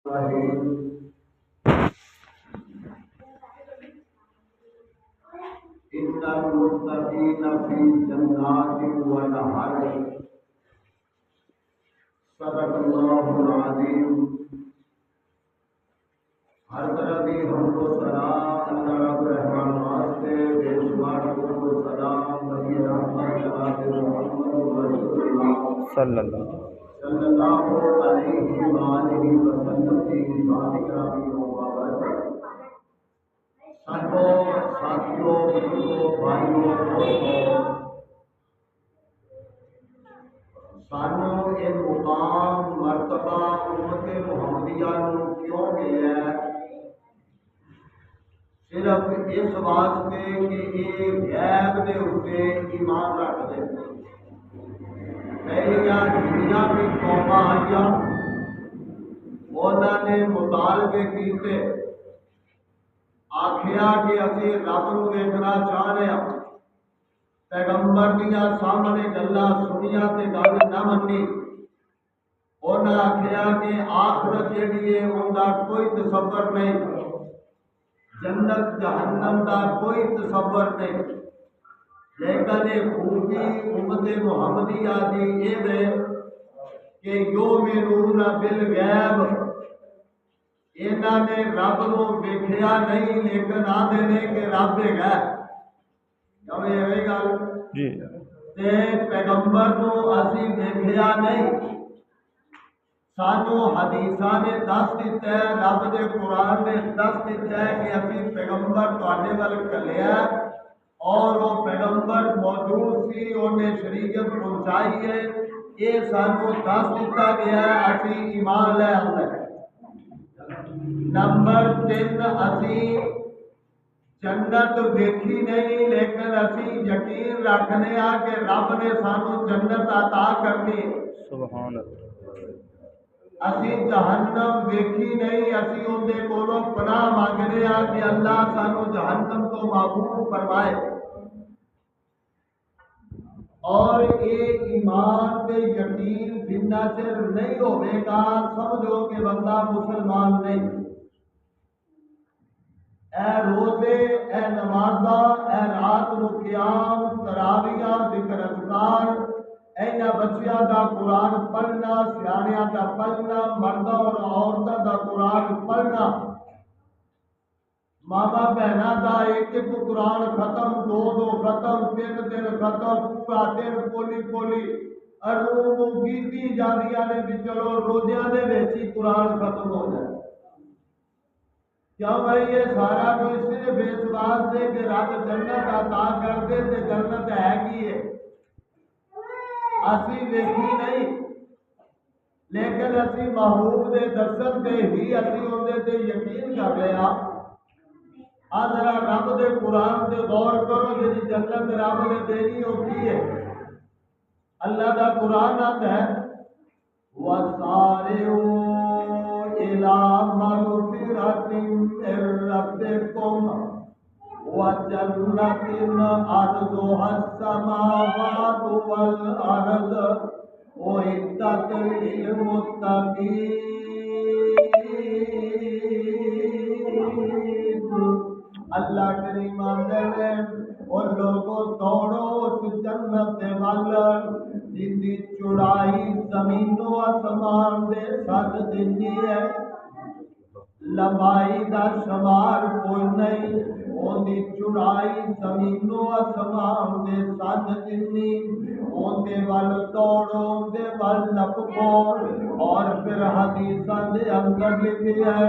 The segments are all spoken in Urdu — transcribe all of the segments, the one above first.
إن المتقين في جنات ونهر صدق اللہ العظیم۔ ہر طرح کی حمد و ثنا اللہ رب رحمان واسطے، بے شمار درود و سلام نبی رحمت جناب محمد رسول اللہ صلی اللہ علیہ وآلہ وسلم کی ذات گرامی مبارک۔ ساتھیوں، بزرگوں، بھائیوں، دوستوں، سانو یہ مقام مرتبہ امت محمدیہ نو کیوں ملیا ہے؟ صرف اس واسطے کہ یہ غیب دے اوپر ایمان رکھتے ہیں۔ پہلیاں جتنیاں بھی قوماں آئیاں انہوں نے مطالبے کیتے، آکھیا کہ اسی رب نو ویکھنا چاہ رہے ہیں، پیغمبر دیا سامنے گلا سنیا تے گل نہ منی۔ انہاں آکھیا کہ آخرت جیڑی ہے ان دا کوئی تصور نہیں، جنت جہنم دا کوئی تصور نہیں۔ لیکن یہ خوبی امت محمدیہ دی یہ ہے کہ یؤمنون بالغیب، انہاں نے رب نو ویکھیا نہیں لیکن آندے نے کہ رب ہے۔ گل تے پیغمبر نو اسی ویکھیا نہیں، سانو حدیثاں نے دس دیتا ہے، رب دے قرآن نے دس دیتا ہے کہ اسی پیغمبر تواڈے ول گھلیا اور وہ پیغمبر موجود سی، انہیں شریعت پہنچائی ہے، یہ سانو دس دیتا گیا ہے، اسی ایمان لے آتے ہیں۔ نمبر 3، اسی جنت ویکھی نہیں لیکن اسی یقین رکھنے ہاں کہ رب نے سانو جنت عطا کرنی۔ سبحان اللہ۔ اسی جہنم ویکھی نہیں، اسی اندے کولوں پناہ مانگنے ہاں کہ اللہ سانو جہنم تو محفوظ فرمائے۔ اور یہ ایمان تے یقین جنہ چر نہیں ہوئے گا سمجھو کہ بندہ مسلمان نہیں۔ اے روزے، اے نمازاں، اے رات نو قیام، تراویحاں، ذکر اذکار، اینا بچیاں دا قرآن پڑھنا، سیانیاں دا پڑھنا، مرداں اور عورتاں دا قرآن پڑھنا، ماما بہناں دا ایک ایک قرآن ختم، دو دو ختم، تین تین ختم، پورا دن پولی پولی روم کیتی جاندیاں نے بھی چلو روزیاں دے وچ ہی قرآن ختم ہو جائے۔ کیوں بھائی یہ سارا کوئی صرف اس واسطے کہ رب جنت عطا کر دے تے جنت ہے کی ہے؟ اسی ویکھی نہیں لیکن اسی محبوب دے دسن تے ہی اسی اندے تے یقین کر لیا۔ ذرا رب دے قرآن تے غور کرو، جی جنت رب نے دینی ہوتی ہے۔ اللہ دا قرآن آتا ہے وَسَارِعُوا إِلَىٰ مَغْفِرَةٍ مِّن رَّبِّكُمْ وَجَنَّةٍ عَرْضُهَا السَّمَاوَاتُ وَالْأَرْضُ أُعِدَّتْ لِلْمُتَّقِينَ۔ اللہ کریم آندے نے اور لوگوں دوڑو اس جنت دے ول جن دی چوڑائی زمین و آسمان دے ساتھ جتنی ہے، لمبائی دا شمار کوئی نہیں، ان دی چوڑائی زمین و آسمان دے ساتھ جتنی، ان دے ول دوڑو، ان دے ول لپکو۔ اور پھر حدیثاں دے اندر لکھی ہے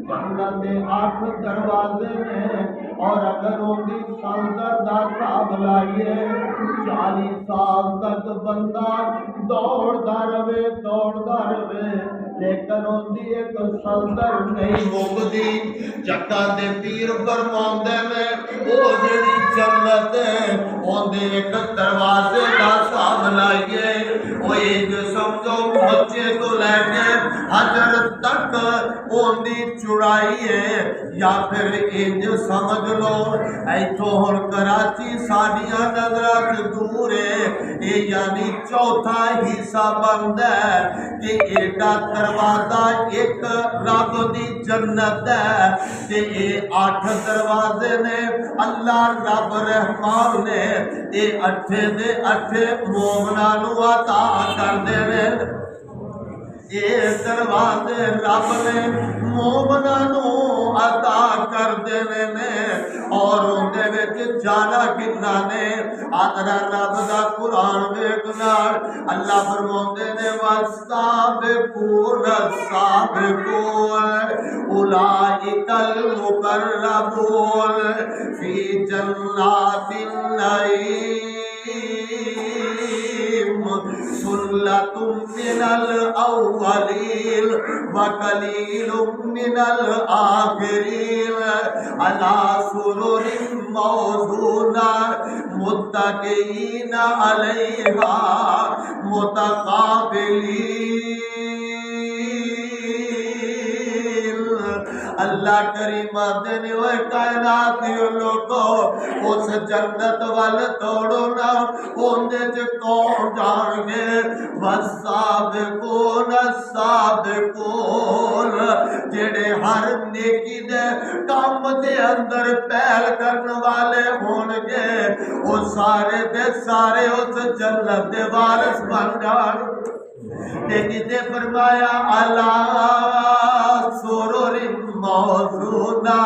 جنت دے 8 دروازے ہیں، اور اگر ان کی سالت کا حساب لائیے 40 سال تک بندہ دوڑتا رہے لیکن ان کی ایک سلطر نہیں مکتی۔ جگہ دے پیر فرماندے نے وہ جڑی جنت ہے ان دے ایک دروازے کا حساب لائیے وہ انج سمجھو مکے تو لے کے حجر تک اندی چوڑائی ہے، یا پھر انج سمجھ لو ایتھوں ہن کراچی ساڈیاں نظراں تو دور ہے، یہ یعنی چوتھا حصہ بندا ہے کہ ایڈا دروازہ ایک رب دی جنت ہے کہ یہ 8 دروازے نے اللہ رب رحمان نے یہ 8 دے 8 مومناں نوں عطا کر دینے، یہ دروازے رب نے مومناں نوں عطا کر دینے نے، اور اندے وچ جانا کنا نے آدھرا رب دا قرآن ویکھنا اللہ فرماندے نے والسابقون السابقون اولئک المقربون فی جنات النعیم ثلۃ من الاولین وقلیل من الآخرین علی سرر موضونہ متکئین علیہا متقابلین۔ اللہ کریم آدھے نے وہ کائنات دیو لوگو اس جنت وال توڑو نا اندے چ کون جان گے والسابقون السابقون جڑے ہر نیکی دے کام دے اندر پہل کرن والے ہون گے وہ سارے دے سارے اس جنت دے وارث بن جان۔ لیکن فرمایا اللہ سرور موضونہ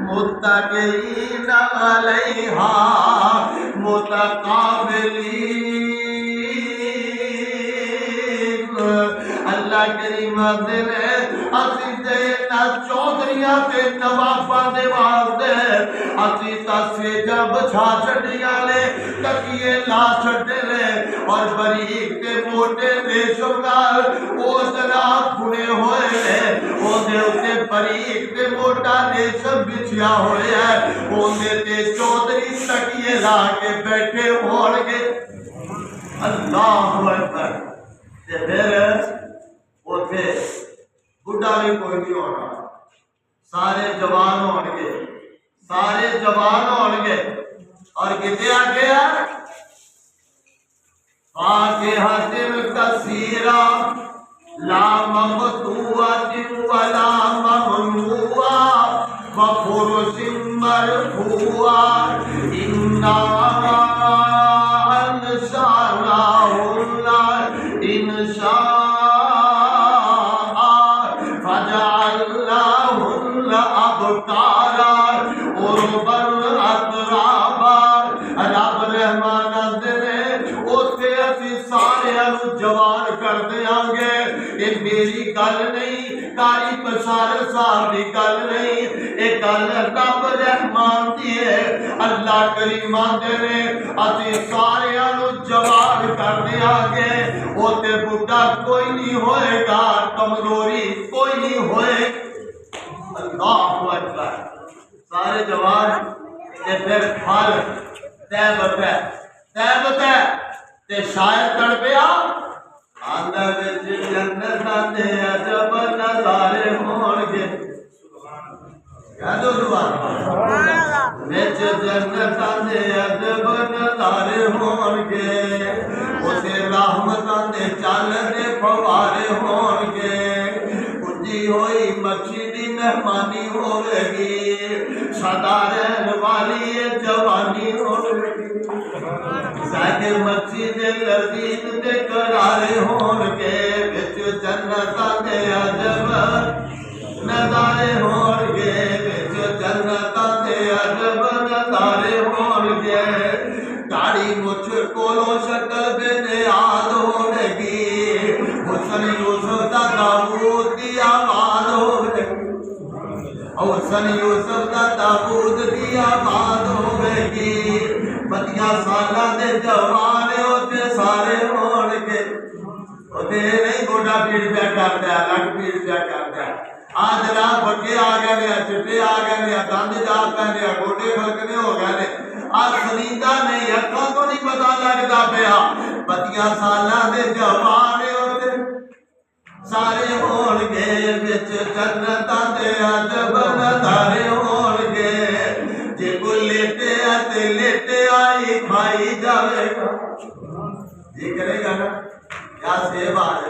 متکئین علیہا متقابلین۔ اللہ کریم دے اسی دے نہ چودھریاں تے نواباں دے واسطے اسی تسیجاں بچھا چھڈیاں نے تکیے لا چھڈے نے اور باریک تے موٹے ریشم نال او جناب بنے ہوئے نے او دے اوتے باریک تے موٹا ریشم بچھیا ہویا ہے او تے چودھری تکیے لا کے بیٹھے ہون گے۔ اللہ اکبر۔ تے پھر اوتھے بڈھا بھی کوئی نہیں ہونا، سارے جوان ہون گے، سارے جوان ہون گے اور کتے آ گیا فاکہۃ کثیرہ لا مقطوعۃ ولا ممنوعہ وفرش مرفوعہ انا انشأناہن انشاء ابکارا عربا اترابا۔ رب رحمان دے اوتے اسی سارے جوان کر دیاں گے۔ یہ میری گل نہیں، کاری پسار صاحب دی گل نہیں، یہ گل رب رحمان دی ہے۔ اللہ کریم دے اسی سارے جوان کر دیاں گے، اوتے بڈھا کوئی نہیں ہوئے گا، کمزوری کوئی نہیں ہوئے گا۔ اللہ اکبر۔ سارے جوان تے پھر پھل تیبت ہے، تیبت ہے تے شاید کر پیا آندہ وچ جنتاں دے عجب نظارے ہون گے۔ کہہ دو سبحان اللہ۔ وچ جنتاں دے عجب نظارے ہون گے، اسے رحمتاں دے چل دے فوارے ہون گے، اٹھی ہوئی مچھی دی مہمانی ہوے گی، سدا رہن والی جوانی ہوے گی، ساکے مچھی دے لذیذ تے کرارے ہون گے، وچ جنتاں دے عجب نظارے ہون گے، وچ جنتاں دے عجب نظارے ہون گے۔ داڑھی مچھ کولو شکل بے نیاز ہوے گی، حسن یوسف دا داؤد دی آواز ہوے گی، حسن یوسف دا داؤد دی آواز ہوے گی۔ 32 سالاں دے جوان اوتے سارے ہون گے، اوتے نہیں گوڈا پیڑ پیا کردا ہے، لٹ پیڑ پیا کردا ہے، آج رات بڑے آ گئے نے، چٹے آ گئے نے، دند جا پے نے، گوڈے کھلکنے ہو گئے نے، سنیدہ نے اکھاں تو نہیں پتا لگدا پیا 32 سالاں دے جوان ہوتے سارے ہون گے وچ جنتاں دے عجب نظارے ہون گے جے کوئی لیٹے تے لیٹے آئی کھائی جاوے گا جی کرے گا نا یا سیب آج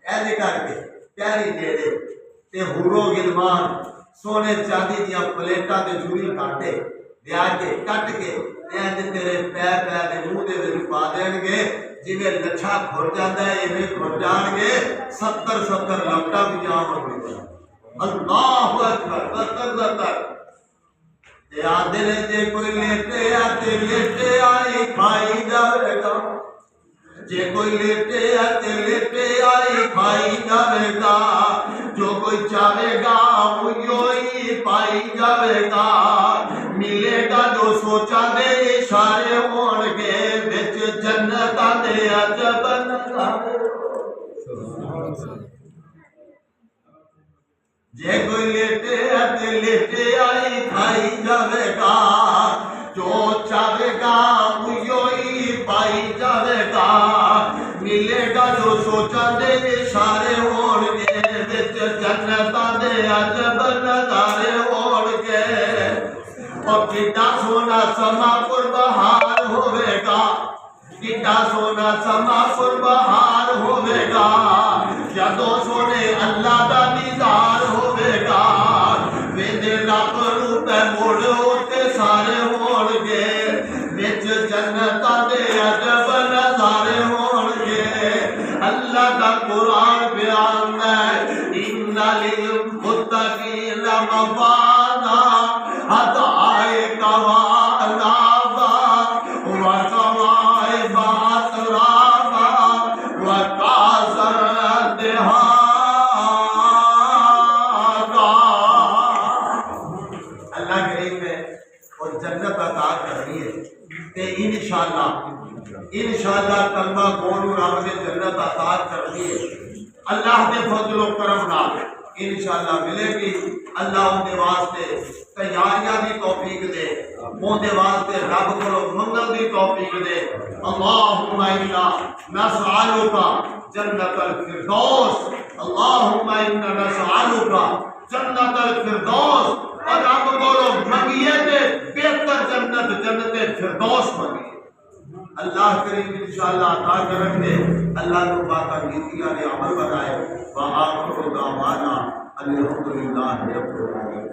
ایسے کر کے پیاری نیڑے تے ہورو گلمان سونے چاندی دیا پلیٹا تے جوری کاٹے لیا کے کٹ کے تے تیرے پے پے دے منہ دے وچ پا دین گے جویں لچھا کھر جاندا ہے ایویں کھر جان گے 70 لپٹا بھی جام ہوئی اللہ اکبر 70 تے آدھے نے جے کوئی لیٹے آتے لیٹے آئی کھائی جاوے گا جے کوئی لیٹے آئی کھائی جاوے گا جو کوئی چاہے گا وہی پائی جاوے گا ملے گا جو سوچا دے اشارے ہون گے وچ جنتاں دے عجب نظارے جے کوئی لیٹے آئی کھائی جاوے گا جو چاہے گا وہی پائی جاوے گا ملے گا جو سوچا دے اشارے ہون گے وچ جنتاں دے عجب نظارے ہون گے اور کتنا سونا سما پر بہار ہوئے گا کتنا سونا سما پر بہار ہوئے گا جدو سونے اللہ دا دیدار ہوئے گا ویندے رب روپے موڑ ہوتے سارے ہون گے وچ جنتاں دے عجب نظارے ہون گے اللہ دا قرآن بیان ہے ان للمتقین مفازا حدائق وعنابا وکواعب اترابا وکأسا دہاقا اللہ کریم ہے اور جنت عطا کرنی ہے تے انشاءاللہ کلمہ بولو رب نے جنت عطا کرنی ہے اللہ دے فضل و کرم نال انشاءاللہ ملے گی اللہ ان دے واسطے تیاریاں دی توفیق دے ان دے واسطے رب کو منگل دی توفیق دے اللہم انا نسألک جنت الفردوس اللہم انا نسألک جنت الفردوس اور رب بولو منگیے تے بہتر جنت فردوس منگیے اللہ کریم انشاءاللہ عطا کریں گے اللہ کو باقا نیتیاں نے عمل بنائے وآخر دعوانا الحمدللہ رب العالمین